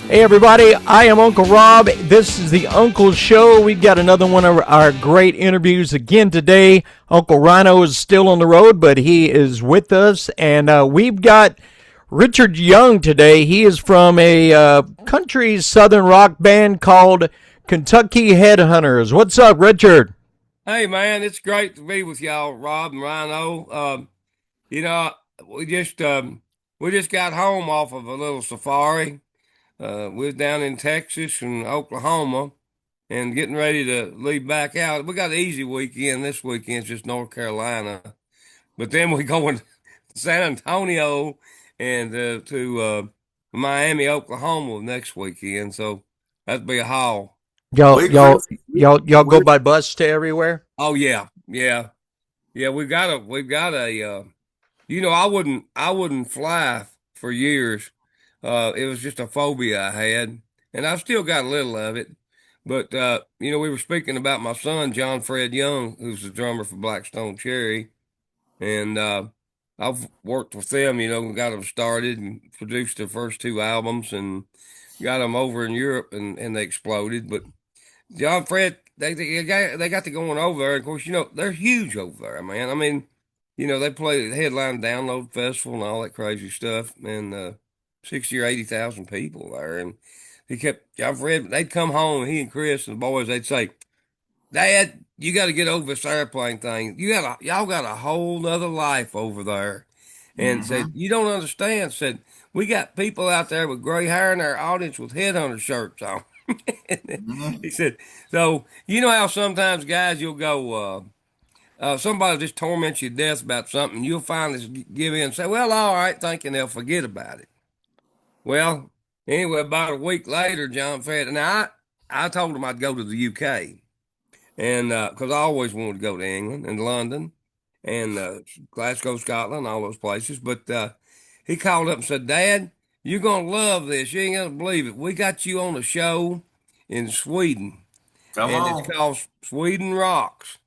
Hey everybody, I am Uncle Rob. This is the Uncle Show. We've got another one of our great interviews again today. Uncle Rhino is still on the road, but he is with us. And we've got Richard Young today. He is from a country southern rock band called Kentucky Headhunters. What's up, Richard? Hey man, it's great to be with y'all, Rob and Rhino. You know, we just we just got home off of a little safari. We was down in Texas and Oklahoma, and getting ready to leave back out. We got an easy weekend. This weekend's just North Carolina, but then we going to San Antonio and to Miami, Oklahoma next weekend. So that'd be a haul. Y'all, We y'all, Chris, y'all go we by bus to everywhere? Oh yeah. We've got a. I wouldn't fly for years. It was just a phobia I had, and I've still got a little of it. But we were speaking about my son John Fred Young, who's the drummer for Blackstone Cherry, and I've worked with them. Got them started and produced their first two albums, and got them over in Europe, and they exploded. But John Fred, they got to going over there. Of course, they're huge over there, man. I mean, they play the headline Download Festival and all that crazy stuff, and 60 or 80,000 people there. And John Fred. They'd come home, he and Chris and the boys. They'd say, "Dad, you got to get over this airplane thing. Y'all got a whole nother life over there." And said, hmm "You don't understand." Said, "We got people out there with gray hair in our audience with headhunter shirts on." hmm He said, "So you know how sometimes guys you'll go, somebody will just torment you to death about something. You'll finally give in and say, well, all right, thinking they'll forget about it. Well, anyway, about a week later, John Fed and I told him I'd go to the UK, and because I always wanted to go to England and London and Glasgow, Scotland, all those places. But he called up and said, Dad, you're gonna love this. You ain't gonna believe it. We got you on a show in Sweden, Come and it's on. called Sweden Rocks,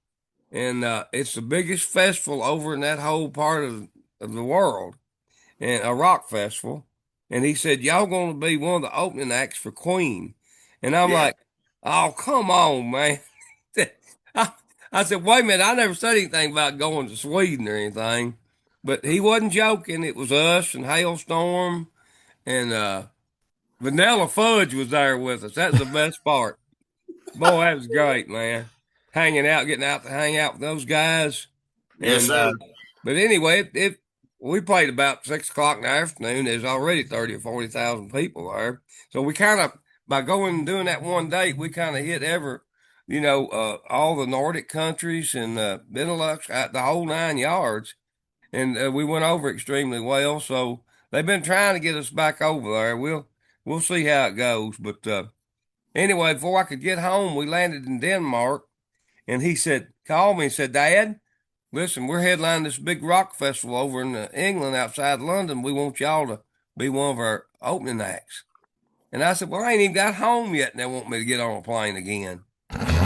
and it's the biggest festival over in that whole part of the world, and a rock festival. And he said, y'all going to be one of the opening acts for Queen. And I'm Yeah. like, oh, come on, man. I, I said, wait a minute. I never said anything about going to Sweden or anything. But he wasn't joking. It was us and Hailstorm, and Vanilla Fudge was there with us. That's the best part. Boy, that was great, man. Hanging out, getting out to hang out with those guys. Yes, And sir. but anyway, we played about 6 o'clock in the afternoon. There's already 30 or 40,000 people there. So we kind of, by going and doing that one date, we kind of hit all the Nordic countries and Benelux, the whole 9 yards. And we went over extremely well. So they've been trying to get us back over there. We'll see how it goes. But anyway, before I could get home, we landed in Denmark, and he said, called me and said, Dad, listen, we're headlining this big rock festival over in England outside London. We want y'all to be one of our opening acts. And I said, well, I ain't even got home yet, and they want me to get on a plane again.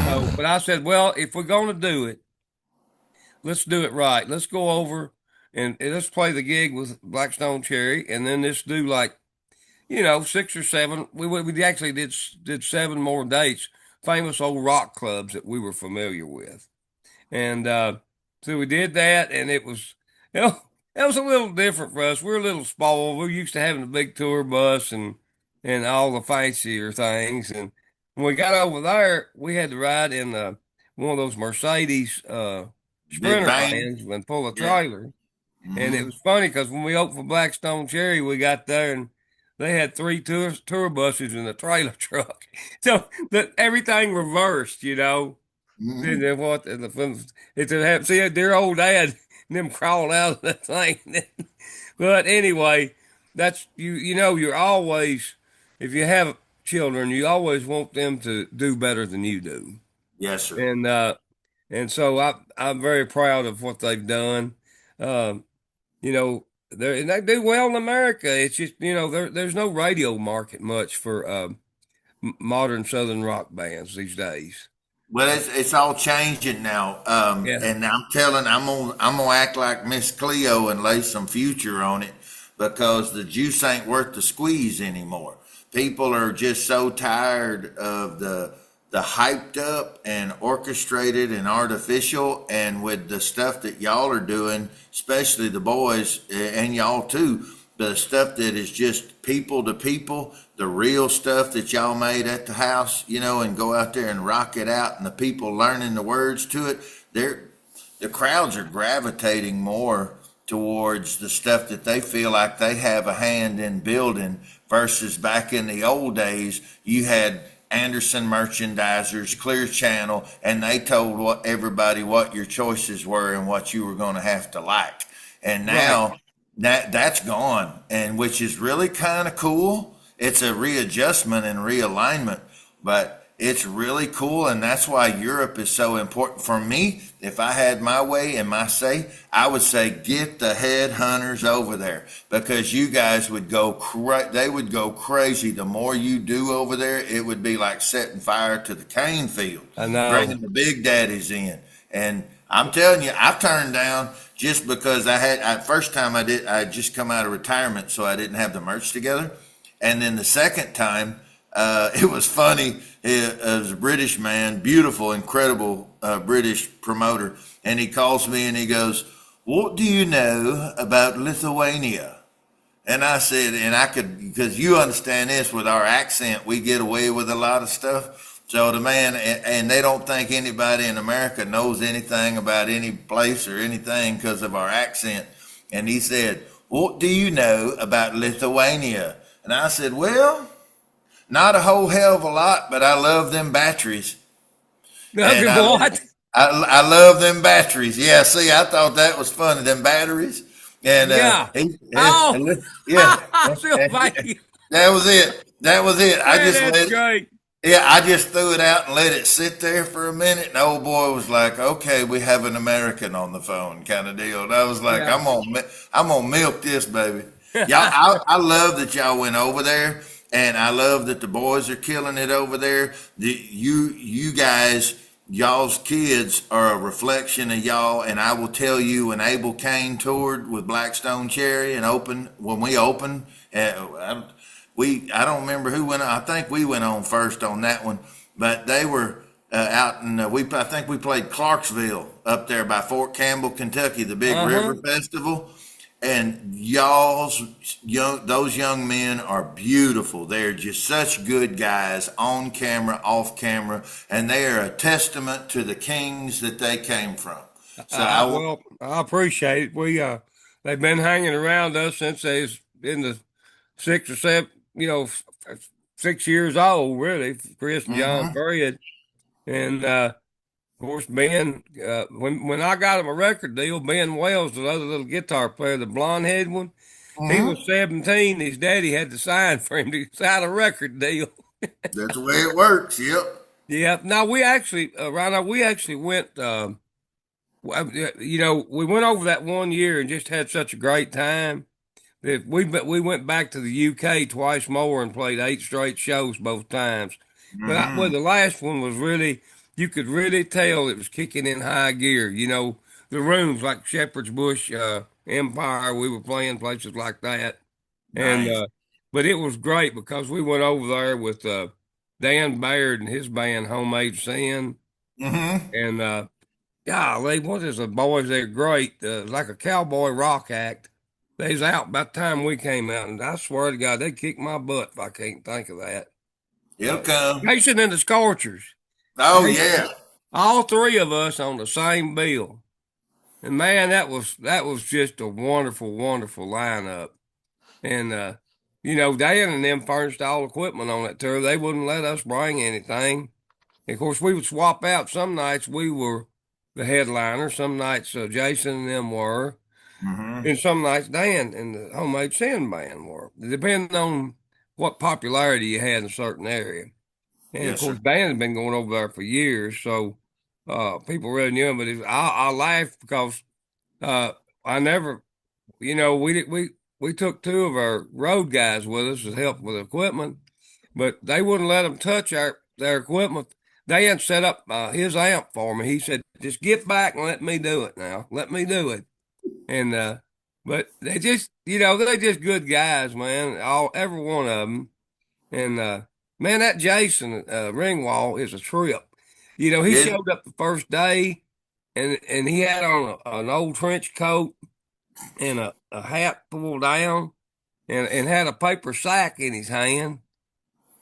So, but I said, well, if we're going to do it, let's do it right. Let's go over and let's play the gig with Blackstone Cherry, and then let's do like 6 or 7. We actually did 7 more dates, famous old rock clubs that we were familiar with, and so we did that, and it was you know it was a little different for us. We're a little spoiled. We're used to having a big tour bus and all the fancier things, and when we got over there, we had to ride in one of those Mercedes Big Sprinter bang. vans and pull a Yeah. trailer. And it hmm was funny because when we opened for Blackstone Cherry, we got there and they had three tour buses and a trailer truck. So everything reversed. And hmm then what? It's a see their old dad and them crawling out of that thing. But anyway, that's you're always, if you have children, you always want them to do better than you do. Yes, sir. And so I'm very proud of what they've done. Um, they do well in America. It's just there's no radio market much for modern Southern rock bands these days. Well, it's all changing now. Yeah, And I'm gonna act like Miss Cleo and lay some future on it because the juice ain't worth the squeeze anymore. people are just so tired of the hyped up and orchestrated and artificial, and with the stuff that y'all are doing, especially the boys and y'all too, the stuff that is just people to people, the real stuff that y'all made at the house, and go out there and rock it out, and the people learning the words to it, the crowds are gravitating more towards the stuff that they feel like they have a hand in building, versus back in the old days, you had Anderson merchandisers, Clear Channel, and they told everybody what your choices were and what you were going to have to like. And now Right. that's gone, and which is really kind of cool. It's a readjustment and realignment, but it's really cool, and that's why Europe is so important. For me, if I had my way and my say, I would say get the headhunters over there, because you guys would they would go crazy. The more you do over there, it would be like setting fire to the cane field, I know. bringing the big daddies in. And I'm telling you, I've turned down just because first time I just come out of retirement, so I didn't have the merch together. And then the second time, it was funny. It was a British man, beautiful, incredible British promoter. And he calls me and he goes, "What do you know about Lithuania?" And I said, and I could, because you understand this, with our accent, we get away with a lot of stuff. So the man, and they don't think anybody in America knows anything about any place or anything because of our accent. And he said, "What do you know about Lithuania?" And I said, "Well, not a whole hell of a lot, but I love them batteries." And What? I love them batteries. Yeah, see, I thought that was funny, them batteries. And Yeah. Oh, yeah, I feel bad. that was it. That was it. I Man, just that's let it. great. Yeah, I just threw it out and let it sit there for a minute. And the old boy was like, "Okay, we have an American on the phone," kind of deal. And I was like, Yeah. I'm gonna milk this baby." Y'all, I love that y'all went over there, and I love that the boys are killing it over there. You guys, y'all's kids are a reflection of y'all. And I will tell you, when Abel Kane toured with Blackstone Cherry and when we opened, I don't remember who went on. I think we went on first on that one, but they were out in I think we played Clarksville up there by Fort Campbell, Kentucky, the big Uh-huh. river festival. And those young men are beautiful. They're just such good guys, on camera, off camera, and they are a testament to the kings that they came from. So Well, I appreciate it. They've been hanging around us since they was in the 6 or 7, 6 years old, really. Chris and John mhm, Fred, and of course, Ben. When I got him a record deal, Ben Wells, the other little guitar player, the blonde head one, he mhm. was 17. His daddy had to sign for him to sign a record deal. That's the way it works. Yep. Yeah. Now we actually, Rhino, we actually went. We went over that one year and just had such a great time that we went back to the UK twice more and played 8 straight shows both times. Well, Mhm. the last one was really, you could really tell it was kicking in high gear. The rooms like Shepherd's Bush, Empire, we were playing places like that, and Nice. but it was great because we went over there with Dan Baird and his band Homemade Sin, Mhm. and golly, what is the boys? They're great. Like a cowboy rock act. They's out by the time we came out, and I swear to God, they kicked my butt if I can't think of that. It'll come. Jason and the Scorchers. Oh They, yeah. all three of us on the same bill, and man, that was just a wonderful, wonderful lineup. And Dan and them furnished all equipment on that tour. They wouldn't let us bring anything. Of course, we would swap out. Some nights we were the headliner. Some nights Jason and them were. Mhm. And some nights Dan and the Homemade Sin Band were. Depending on what popularity you had in a certain area. And of Yes, sir. course, Dan had been going over there for years. So people really knew him. But I laugh because uh, I never, we took two of our road guys with us to help with equipment, but they wouldn't let them touch their equipment. Dan set up his amp for me. He said, "Just get back and let me do it now. Let me do it." And but they just good guys, man. Every one of them. And man, that Jason Ringwald is a trip. You know, he Yeah. showed up the first day, and he had on an old trench coat and a hat pulled down, and had a paper sack in his hand,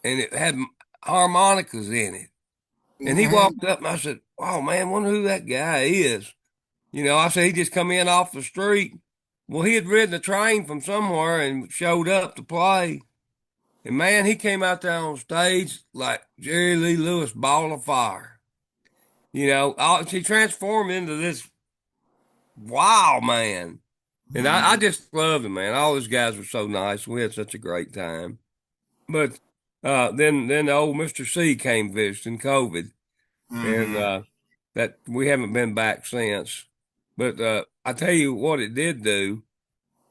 and it had harmonicas in it. And he Mm-hmm. walked up, and I said, "Oh man, wonder who that guy is." You know, I said he just come in off the street. Well, he had ridden a train from somewhere and showed up to play. And man, he came out there on stage like Jerry Lee Lewis, ball of fire. You know, he transformed into this wild man. And I Mm-hmm. just loved him, man. All those guys were so nice. We had such a great time. But then the old Mr. C came visiting COVID, and Mm-hmm. that we haven't been back since. But I tell you what it did do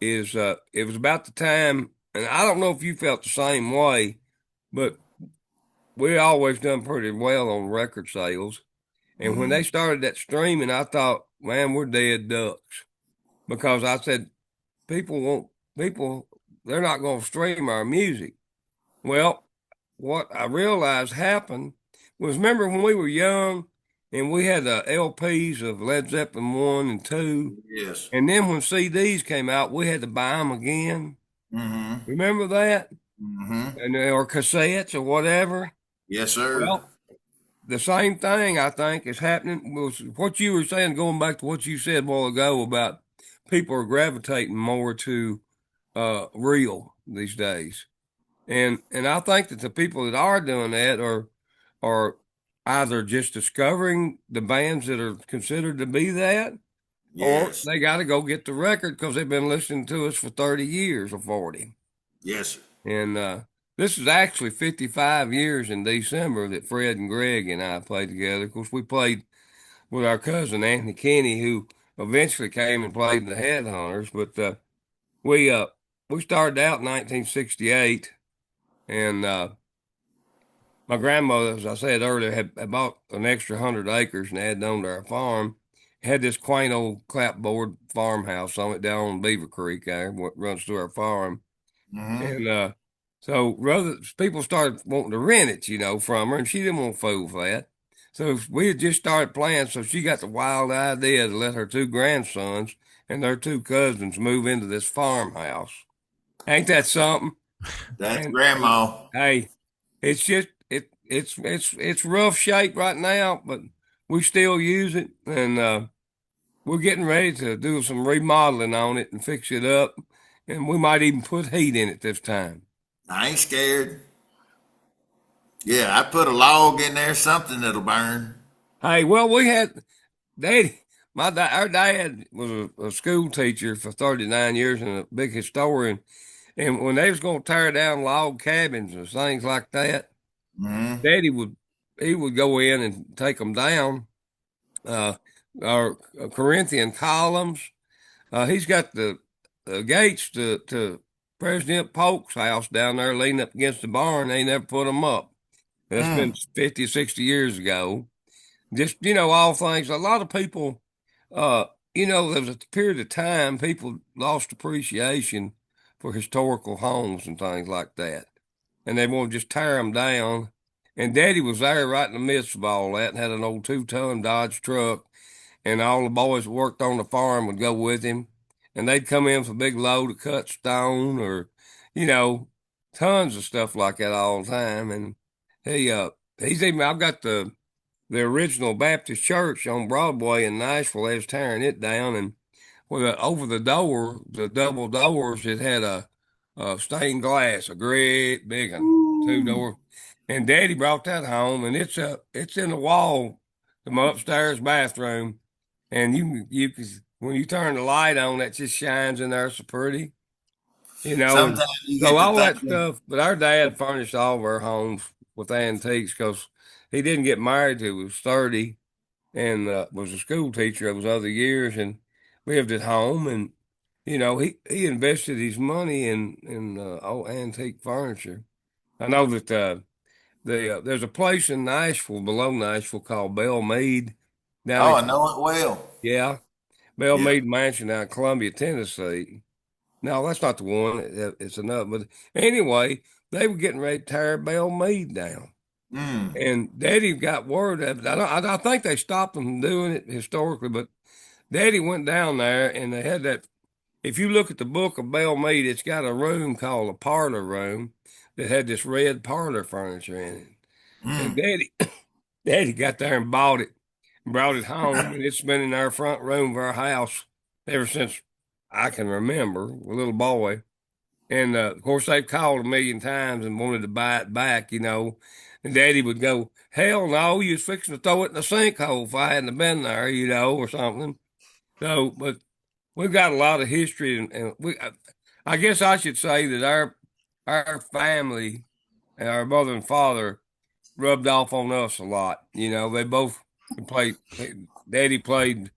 is it was about the time, and I don't know if you felt the same way, but we always done pretty well on record sales. And when Mm-hmm. they started that streaming, I thought, man, we're dead ducks, because I said people won't people they're not going to stream our music. Well, what I realized happened was, remember when we were young and we had the LPs of Led Zeppelin 1 and 2, Yes. and then when CDs came out, we had to buy them again. Mm-hmm. Remember that? Mm-hmm. And or cassettes or whatever. Yes, sir. Well, the same thing I think is happening was what you were saying, going back to what you said a while ago about people are gravitating more to real these days. And I think that the people that are doing that are either just discovering the bands that are considered to be that, or Yes. they got to go get the record because they've been listening to us for 30 years or 40. Yes, sir. And this is actually 55 years in December that Fred and Greg and I played together. Of course, we played with our cousin Anthony Kenny, who eventually came and played in the Headhunters. But we uh, we started out in 1968, and my grandmother, as I said earlier, had bought an extra 100 acres and added on to our farm. Had this quaint old clapboard farmhouse on it down on Beaver Creek there, what runs through our farm. Mm-hmm. And so rather people started wanting to rent it, from her, and she didn't want to fool with that. So we had just started playing, so she got the wild idea to let her two grandsons and their two cousins move into this farmhouse. Ain't that something? That's And grandma. hey, it's just it's rough shape right now, but we still use it, and we're getting ready to do some remodeling on it and fix it up, and we might even put heat in it this time. I ain't scared. Yeah, I put a log in there, something that'll burn. Hey, well, we had Daddy. Our dad was a school teacher for 39 years and a big historian. And when they was going to tear down log cabins and things like that, Mm-hmm. Daddy would go in and take them down. Uh, our Corinthian columns. He's got the gates to President Polk's house down there leaning up against the barn. They never put them up. That's been Mm. 50 or 60 years ago. Just, all things. A lot of people, uh, there was a period of time people lost appreciation for historical homes and things like that. And they want to just tear them down. And Daddy was there right in the midst of all that and had an old 2-ton Dodge truck. And all the boys that worked on the farm would go with him. And they'd come in for a big load of cut stone or, you know, tons of stuff like that all the time. And he's even, I've got the original Baptist church on Broadway in Nashville. They was tearing it down, and over the door, the double doors, it had a stained glass, a great big one, two Ooh. door. And Daddy brought that home, and it's in the wall of my upstairs bathroom, and you can, when you turn the light on, that just shines in there so pretty, and Sometimes you so get to all that thinking, stuff. But our dad furnished all of our homes with antiques because he didn't get married till he was 30 and was a school teacher those other years and lived at home. And, he invested his money in old antique furniture. I know that there's a place in Nashville, below Nashville, called Bell Mead down oh, in, I know it well. yeah, Bell Yeah. Mead Mansion down in Columbia, Tennessee. No, that's not the one. It's another. But anyway, they were getting ready to tear Belle Meade down. And Daddy got word of it. I think they stopped them from doing it historically, but Daddy went down there and they had that. If you look at the book of Belle Meade, it's got a room called a parlor room that had this red parlor furniture in it. And Daddy got there and bought it, and brought it home, and it's been in our front room of our house ever since I can remember, a little boy. And of course, they've called a million times and wanted to buy it back, And Daddy would go, "Hell no, you was fixing to throw it in the sinkhole if I hadn't been there, or something." So, but we've got a lot of history, and I guess I should say that our family and our mother and father rubbed off on us a lot. They both played. Daddy played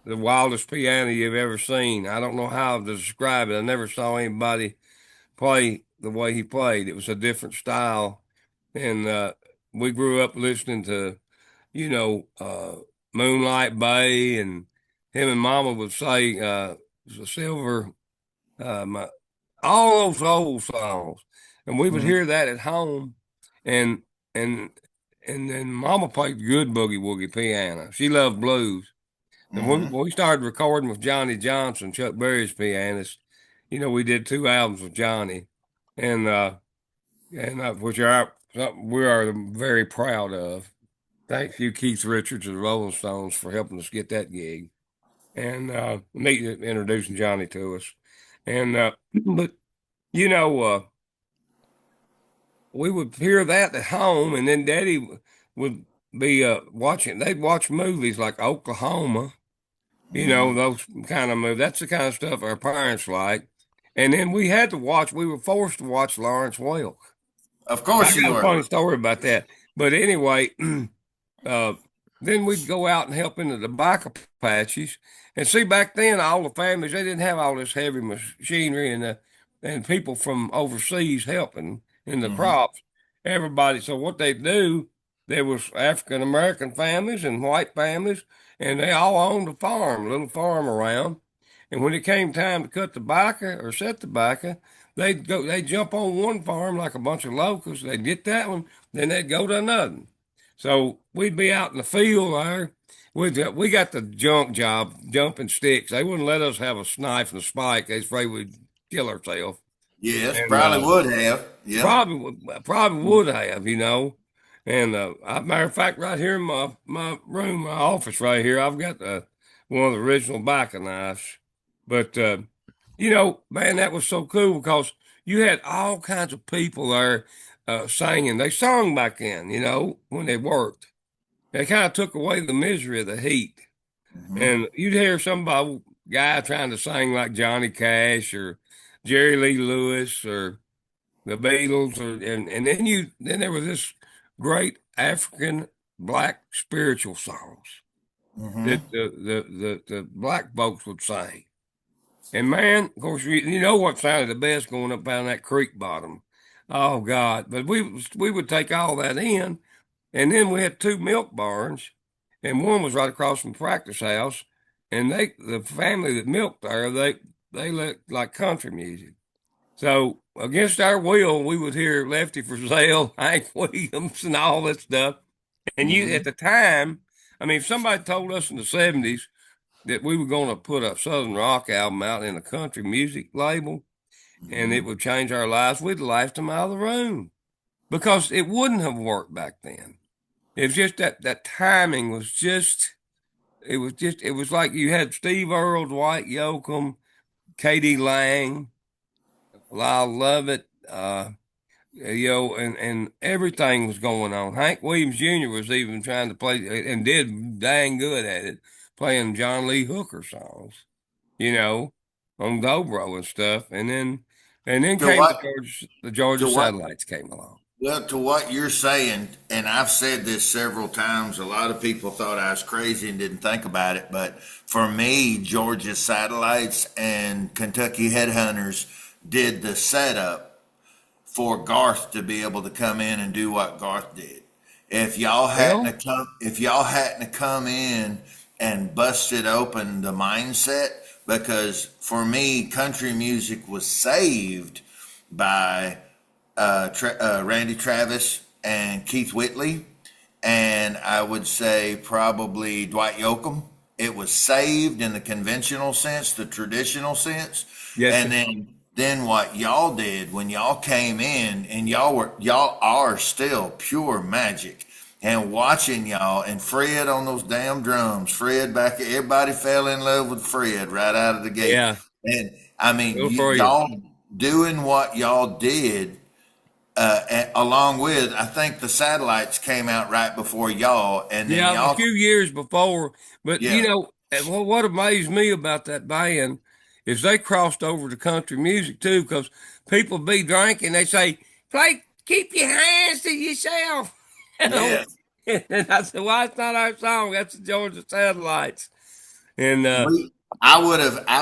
the wildest piano you've ever seen. I don't know how to describe it. I never saw anybody play the way he played. It was a different style, and we grew up listening to, Moonlight Bay, and him and Mama would say the Silver, all those old songs, and we would hear that at home, and and and then Mama played good boogie woogie piano. She loved blues. And when we started recording with Johnny Johnson, Chuck Berry's pianist, we did 2 albums with Johnny, and which we are very proud of. Thank you, Keith Richards of the Rolling Stones, for helping us get that gig, and introducing Johnny to us. And but we would hear that at home, and then Daddy would be watching. They'd watch movies like Oklahoma, those kind of movies. That's the kind of stuff our parents like. And then we had to watch. We were forced to watch Lawrence Welk. Of course I you got a were. funny story about that. But anyway, then we'd go out and help in the tobacco patches. And see, back then, all the families, they didn't have all this heavy machinery and people from overseas helping in the crops. Everybody. So what they do, there was African American families and white families, and they all owned a farm, a little farm around. And when it came time to cut tobacco or set tobacco, they'd jump on one farm like a bunch of locals. They'd get that one, then they'd go to another. So we'd be out in the field there. We got the junk job, jumping sticks. They wouldn't let us have a knife and a spike. They was afraid we'd kill ourselves. Yes, And, probably would have. Yeah. Probably would have, And matter of fact, right here in my room, my office right here, I've got one of the original biker knives. But man, that was so cool because you had all kinds of people there singing. They sung back then, when they worked. They kind of took away the misery of the heat. And you'd hear somebody, guy trying to sing like Johnny Cash or Jerry Lee Lewis or the Beatles, and then there was this great African black spiritual songs that the black folks would sing. And man, of course, you know what sounded the best going up down that creek bottom. Oh God! But we would take all that in, and then we had 2 milk barns, and one was right across from the practice house, and the family that milked there, they let like country music. So against our will, we would hear Lefty Frizzell, Hank Williams, and all that stuff. And you at the time, I mean, if somebody told us in the 70s that we were going to put a Southern rock album out in a country music label and it would change our lives, we'd laughed them out of the room because it wouldn't have worked back then. It was just that timing was it was like you had Steve Earle, Dwight Yoakam, Katie Lang, Lyle Lovett, and everything was going on. Hank Williams Jr. was even trying to play and did dang good at it, playing John Lee Hooker songs, on dobro and stuff. And then To came what? the Georgia To what? Satellites came along. Well, to what you're saying, and I've said this several times, a lot of people thought I was crazy and didn't think about it. But for me, Georgia Satellites and Kentucky Headhunters did the setup for Garth to be able to come in and do what Garth did. If y'all hadn't have come in and busted open the mindset, because for me, country music was saved by Randy Travis and Keith Whitley, and I would say probably Dwight Yoakam. It was saved in the conventional sense, the traditional sense, Yes, and sir. then what y'all did when y'all came in, and y'all are still pure magic. And watching y'all and Fred on those damn drums, Fred back, everybody fell in love with Fred right out of the gate. Yeah. And I mean, Good for you. y'all doing what y'all did, along with, I think the satellites came out right before y'all, and then Yeah, a y'all, few years before. But yeah, and what amazed me about that band is they crossed over to country music too, because people be drinking. They say, "Play, keep your hands to yourself." You know, yeah. and I said, "Well, it's not our song. That's the Georgia Satellites." And We, I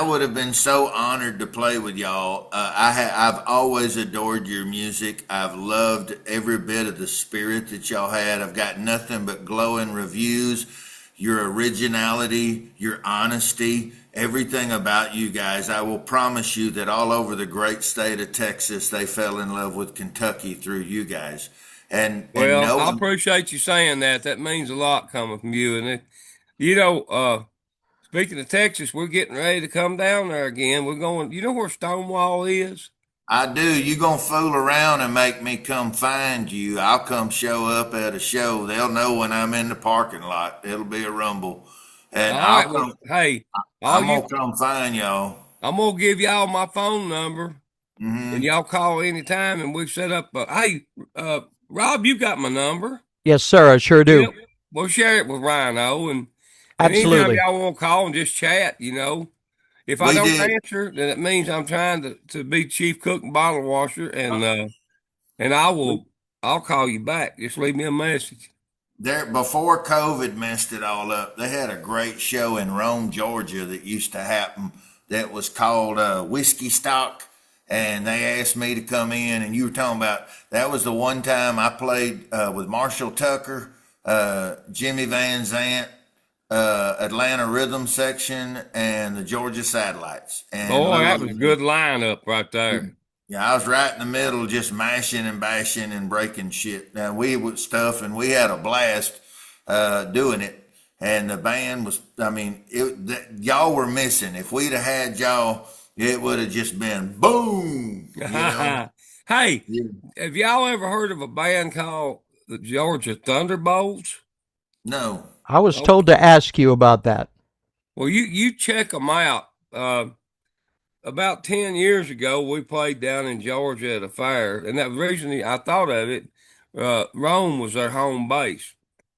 would have been so honored to play with y'all. I've always adored your music. I've loved every bit of the spirit that y'all had. I've got nothing but glowing reviews. Your originality, your honesty, everything about you guys. I will promise you that all over the great state of Texas, they fell in love with Kentucky through you guys. And well, I knowing, appreciate you saying that. That means a lot coming from you. And you know, speaking of Texas, we're getting ready to come down there again. We're going. You know where Stonewall is? I do. You gonna fool around and make me come find you? I'll come show up at a show. They'll know when I'm in the parking lot. It'll be a rumble, and All right. Well, hey, all I'm you, gonna come find y'all. I'm gonna give y'all my phone number, and Hmm. y'all call anytime, and we set up. Hey, Rob, you got my number. Yes, sir. I sure do. Yep. We'll share it with Rhino, and anytime Absolutely. y'all want to call and just chat, if I We don't did answer, then it means I'm trying to be chief cook and bottle washer, and I'll call you back. Just leave me a message. there before COVID messed it all up. They had a great show in Rome, Georgia that used to happen. That was called Whiskey Stock, and they asked me to come in. And you were talking about that was the one time I played with Marshall Tucker, Jimmy Van Zant, Atlanta Rhythm Section, and the Georgia Satellites. And Boy, that literally, was a good lineup right there. yeah, I was right in the middle, just mashing and bashing and breaking shit. Now we would stuff, and we had a blast doing it. And the band was, I mean, y'all were missing. If we'd have had y'all, it would have just been boom, you know? Hey, Yeah. have y'all ever heard of a band called the Georgia Thunderbolts? No. I was Oh, told to ask you about that. well, you check them out. About 10 years ago, we played down in Georgia at a fair, and that originally I thought of it. Rome was their home base,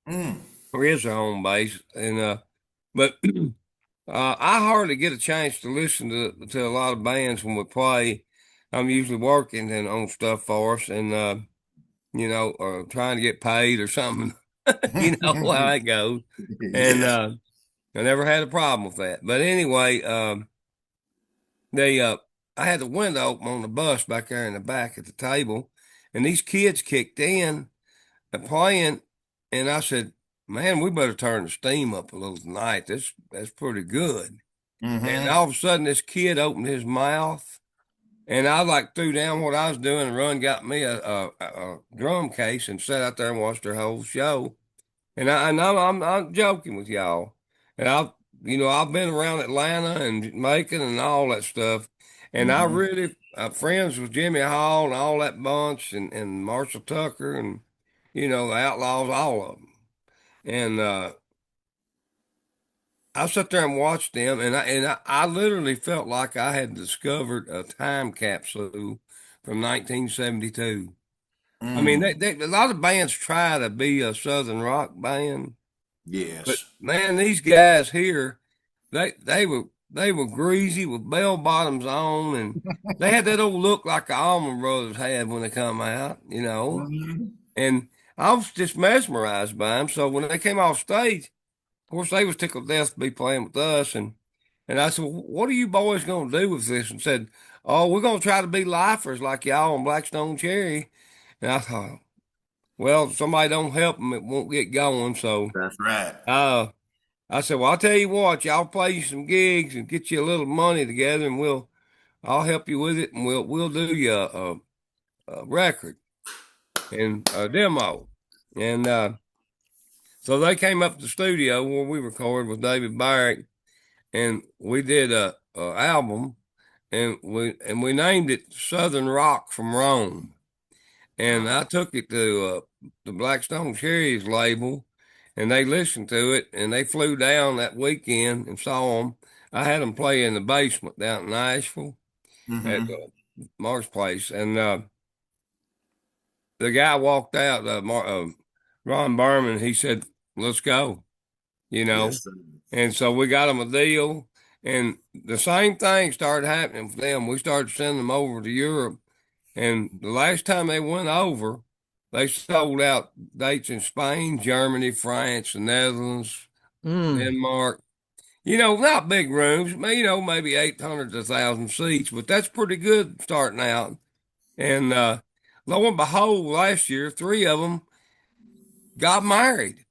Mm. or is their home base, and but I hardly get a chance to listen to a lot of bands when we play. I'm usually working and on stuff for us, and trying to get paid or something. You know how it goes, and Yeah. I never had a problem with that. But anyway, they I had the window open on the bus back there in the back at the table, and these kids kicked in and playing, and I said, "Man, we better turn the steam up a little tonight. That's pretty good." And Mm-hmm. all of a sudden, this kid opened his mouth, and I like threw down what I was doing and run got me a drum case and sat out there and watched their whole show. And I'm joking with y'all. And I've been around Atlanta and Macon and all that stuff. And I Mm-hmm. really friends with Jimmy Hall and all that bunch and Marshall Tucker and the Outlaws, all of them. And I sat there and watched them, and I literally felt like I had discovered a time capsule from 1972. I mean, Mm. a lot of bands try to be a Southern rock band, but Yes. man, these guys here, they were greasy with bell bottoms on, and they had that old look like the Allman Brothers had when they come out. Mm-hmm. And I was just mesmerized by them. So when they came off stage, of course, they was tickled to death to be playing with us, and I said, well, "What are you boys going to do with this?" And said, "Oh, we're going to try to be lifers like y'all on Blackstone Cherry." And I thought, well, if somebody don't help them, it won't get going. So, That's right. uh, I said, "Well, I'll tell you what, y'all play you some gigs and get you a little money together, and I'll help you with it, and we'll do you record and a demo. And so they came up to the studio where we recorded with David Barrett, and we did a album, and we named it Southern Rock from Rome. And I took it to the Blackstone Cherries label, and they listened to it, and they flew down that weekend and saw them. I had them play in the basement down in Nashville at Mark's place, and the guy walked out, Ron Berman. He said, "Let's go," you know. Yes, sir. And so we got them a deal, and the same thing started happening for them. We started sending them over to Europe, and the last time they went over, they sold out dates in Spain, Germany, France, the Netherlands, Denmark. You know, not big rooms, maybe 800 to 1,000 seats, but that's pretty good starting out. And lo and behold, last year, 3 of them got married.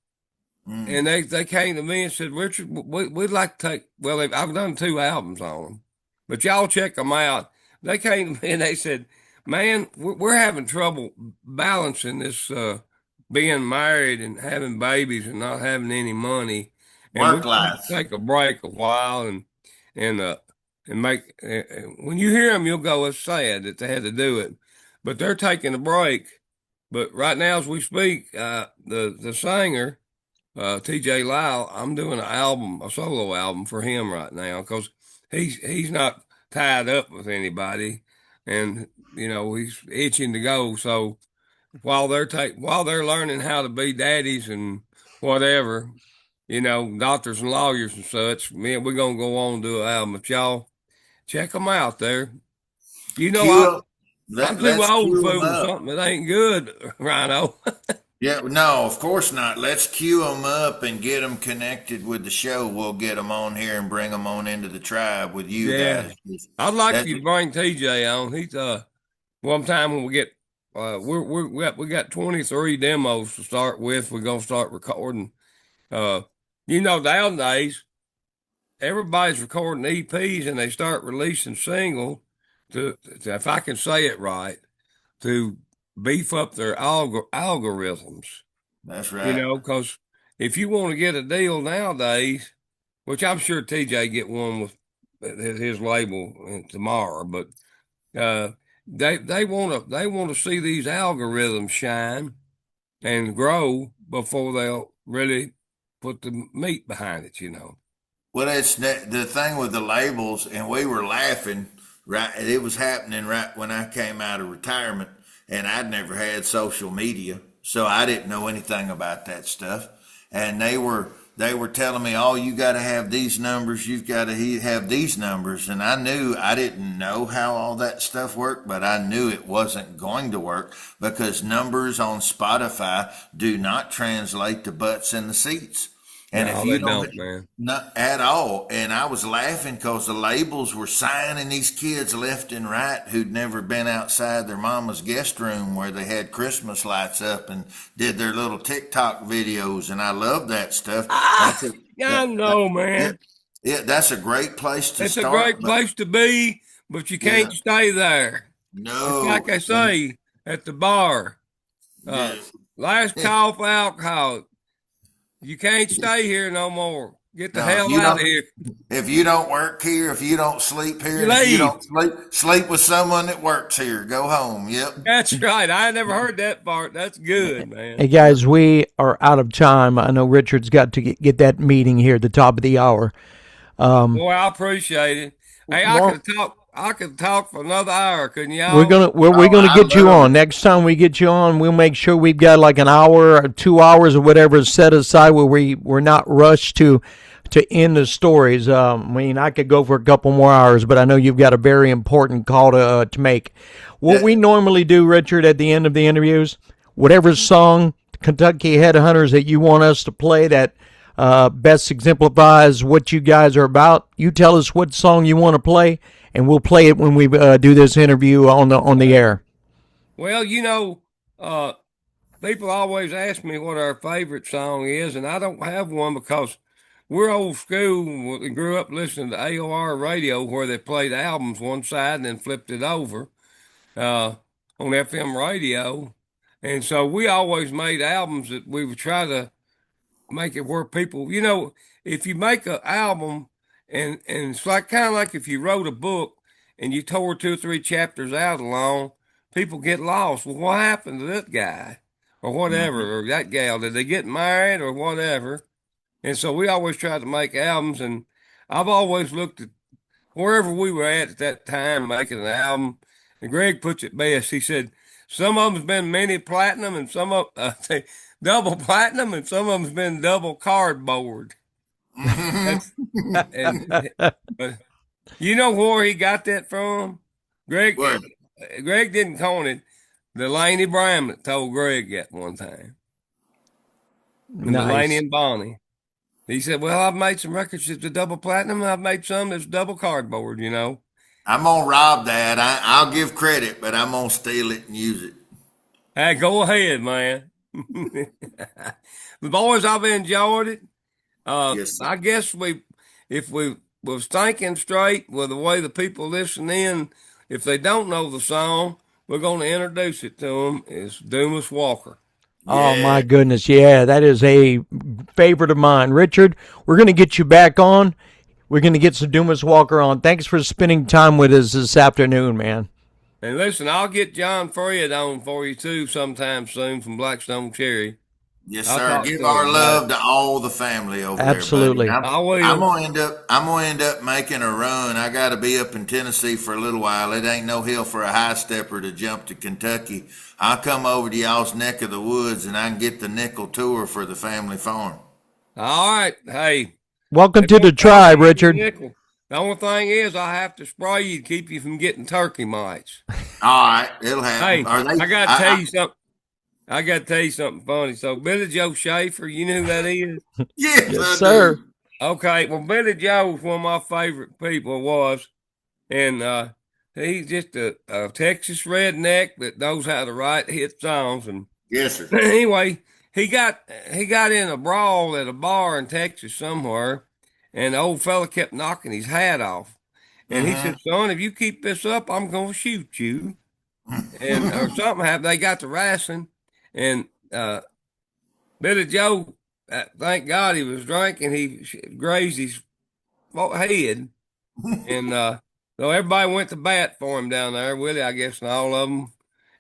And they came to me and said, Richard, we'd like to take, well, I've done 2 albums on them, but y'all check them out. They came to me and they said, man, we're having trouble balancing this being married and having babies and not having any money. And we Work life. take a break a while and make, when you hear them, you'll go, it's sad that they had to do it, but they're taking a break. But right now, as we speak, the singer, TJ Lyle, I'm doing a solo album for him right now because he's not tied up with anybody, and he's itching to go. So while they're learning how to be daddies and whatever, doctors and lawyers and such, man, we're gonna go on and do an album. But y'all check them out there. Cue up. I'm too Let's old to cue them fool with up. something that ain't good, Rhino. Yeah, no, of course not. Let's cue them up and get them connected with the show. We'll get them on here and bring them on into the tribe with you Yeah. guys. I'd like That, you to bring TJ on. He's one time when we get we got 23 demos to start with. We're gonna start recording. Uh, nowadays everybody's recording EPs and they start releasing singles to if I can say it right, to beef up their algorithms. that's right. Because if you want to get a deal nowadays, which I'm sure TJ get one with his label tomorrow, but they want to see these algorithms shine and grow before they'll really put the meat behind it. Well, it's the thing with the labels, and we were laughing, right? It was happening right when I came out of retirement, and I'd never had social media, so I didn't know anything about that stuff. And they were telling me, "Oh, you got to have these numbers. You've got to have these numbers." And I didn't know how all that stuff worked, but I knew it wasn't going to work because numbers on Spotify do not translate to butts in the seats. And if No, you they don't, don't, man. not at all. And I was laughing because the labels were signing these kids left and right who'd never been outside their mama's guest room where they had Christmas lights up and did their little TikTok videos. And I love that stuff. That's a, I know, yeah, man. yeah, that's a great place to It's a start. great place to be, but you Yeah, can't stay there. It's no, like I say at the bar. yeah, Last call for alcohol. You can't stay here no more. Get the no. hell out of here. If you don't work here, if you don't sleep here, You and if you leave. don't sleep with someone that works here, go home. Yep. That's right. I never heard that part. That's good, man. Hey guys, we are out of time. I know Richard's got to get that meeting here at the top of the hour. Boy, I appreciate it. Hey, I Well, could talk. I could talk for another hour, couldn't we're y'all? gonna we're, we're Oh, gonna I get you love on it. next time we get you on. We'll make sure we've got like an hour or 2 hours or whatever set aside where we're not rushed to end the stories. I mean, I could go for a couple more hours, but I know you've got a very important call to make. What Yeah. we normally do, Richard, at the end of the interviews, whatever song, Kentucky Headhunters, that you want us to play that best exemplifies what you guys are about, you tell us what song you want to play, and we'll play it when we do this interview on the air. Well, uh, people always ask me what our favorite song is, and I don't have one because we're old school. We grew up listening to AOR radio where they played albums one side and then flipped it over. Uh, on FM radio. And so we always made albums that we would try to make it where people, if you make an album and it's like kind of like if you wrote a book and you tore 2 or 3 chapters out along, people get lost. Well, what happened to that guy or whatever, Mhm. or that gal? Did they get married or whatever? And so we always tried to make albums, and I've always looked at wherever we were at that time making an album. And Greg puts it best. He said, some of them's been mini platinum and some of double platinum and some of them's been double cardboard. That's and but you know where he got that from? Greg Where? Greg didn't coin it. Delaney Bramlett told Greg that one time. And Delaney Nice. and Bonnie. He said, well, I've made some records that's a double platinum. I've made some that's double cardboard, I'm gonna rob that. I'll give credit, but I'm gonna steal it and use it. Hey, go ahead, man. The boys, I've enjoyed it. Yes, sir. I guess if we was thinking straight with the way the people listen in, if they don't know the song, we're going to introduce it to them. It's Dumas Walker. Oh Yeah. my goodness, yeah, that is a favorite of mine. Richard, we're going to get you back on. We're going to get some Dumas Walker on. Thanks for spending time with us this afternoon, man. And listen, I'll get John Fred on for you too sometime soon from Blackstone Cherry. Yes, I'll sir. talk Give to him our about it. love to all the family over there, buddy. Absolutely. I I'm will. gonna end up. I'm gonna end up making a run. I got to be up in Tennessee for a little while. It ain't no hill for a high stepper to jump to Kentucky. I'll come over to y'all's neck of the woods and I can get the nickel tour for the family farm. All right. Hey, Welcome it to the don't cost tribe, you any Richard. nickel. The only thing is, I have to spray you to keep you from getting turkey mites. All right, it'll happen. Hey, Are they? I gotta tell you something. I gotta tell you something funny. So Billy Joe Schaefer, you know who that is? Yes, Yes, I sir. do. Okay, well Billy Joe's one of my favorite people was, and he's just a Texas redneck that knows how to write hit songs. And Yes, sir. anyway, he got in a brawl at a bar in Texas somewhere, and the old fella kept knocking his hat off. And he said, Mm-hmm. "Son, if you keep this up, I'm gonna shoot you." And or something happened. They got to wrestling, and Billy Joe, thank God he was drinking. He grazed his head, and so everybody went to bat for him down there. Willie, I guess, and all of them.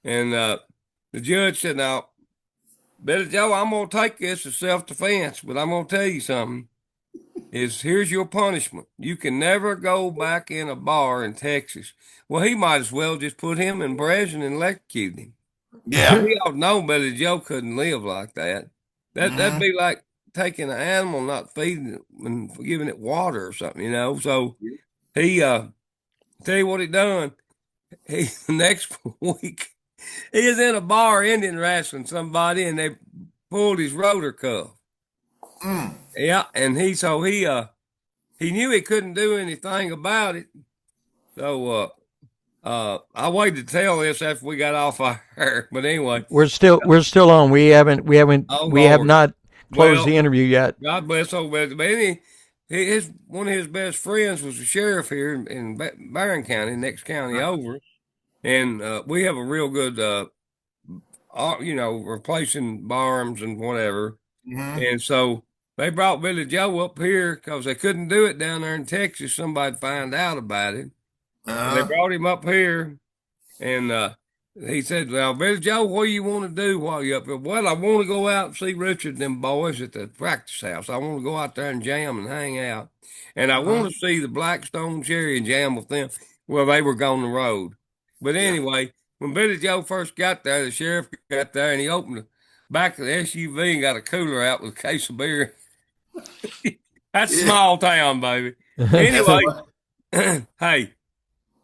And the judge said, "Now, Billy Joe, I'm gonna take this as self-defense, but I'm gonna tell you something. Here's your punishment. You can never go back in a bar in Texas." Well, he might as well just put him in prison and electrocute him. Yeah. We all know Billy Joe couldn't live like that. That'd Mm-hmm. be like taking an animal, not feeding it and giving it water or something. So he tell you what he done. He the next week he was in a bar Indian wrestling somebody and they pulled his rotor cuff. Mm. Yeah, and he knew he couldn't do anything about it. So I waited to tell this after we got off our air. But anyway, We're still on. oh We have Lord. not closed Well, the interview yet. God bless old Betty. But his one of his best friends was the sheriff here in Barron County, next county over, and we have a real good, replacing barns and whatever. Mm-hmm. And so they brought Billy Joe up here because they couldn't do it down there in Texas. Somebody'd find out about it, and they Uh-huh. brought him up here. And he said, "Well, Billy Joe, what do you want to do while you're up here?" "Well, I want to go out and see Richard and them boys at the practice house. I want to go out there and jam and hang out. And I Uh-huh. want to see the Blackstone Cherry and jam with them." Well, they were on the road. But Yeah. anyway, when Billy Joe first got there, the sheriff got there and he opened the back of the SUV and got a cooler out with a case of beer. That's Yeah. small town, baby. That's Anyway, what. hey.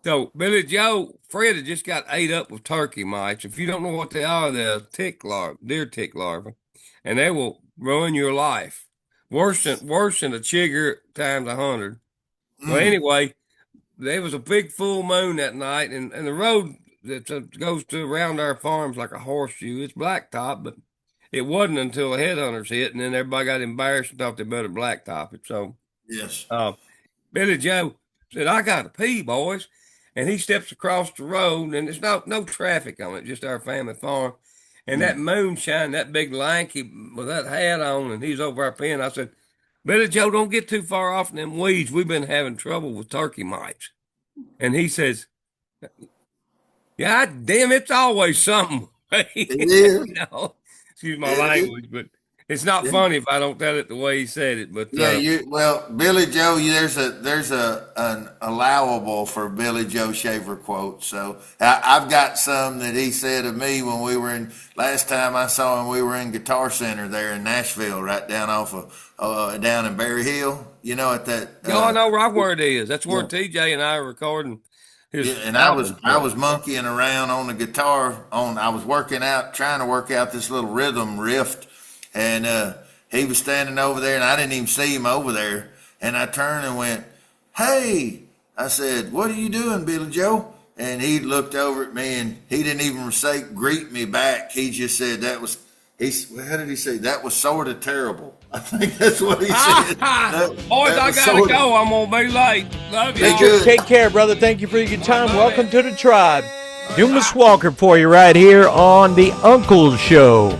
So Billy Joe, Fred had just got ate up with turkey mites. If you don't know what they are, they're deer tick larvae, and they will ruin your life. Worse than a chigger times 100. Well, Mm. anyway, there was a big full moon that night, and the road that goes to around our farms like a horseshoe. It's blacktop, but it wasn't until the headhunters hit, and then everybody got embarrassed and thought they better blacktop it. So Yes. Billy Joe said, "I got to pee, boys." and he steps across the road, and there's no traffic on it, just our family farm. And that moonshine, that big lanky with that hat on, and he's over our pen. I said, Billy Joe, don't get too far off in them weeds. We've been having trouble with turkey mites. And he says, God damn, it's always something. It is. No, excuse my language, but it's not funny if I don't tell it the way he said it. But Well, Billy Joe, there's an allowable for Billy Joe Shaver quote. So I've got some that he said of me when we were last time I saw him, we were in Guitar Center there in Nashville, right down off of down in Berry Hill. You know, at that. I know right where it is. That's where TJ and I are recording. And I was monkeying around on the guitar. I was trying to work out this little rhythm riff, and he was standing over there, and I didn't even see him over there. And I turned and went, "Hey!" I said, "What are you doing, Billy Joe?" And he looked over at me, and he didn't even greet me back. He just said how did he say? That was sort of terrible. I think that's what he said. Boys, I gotta go. I'm gonna be late. Love you. Take care, brother. Thank you for your time. Welcome to the tribe. Dumas Walker for you right here on the Uncle Show.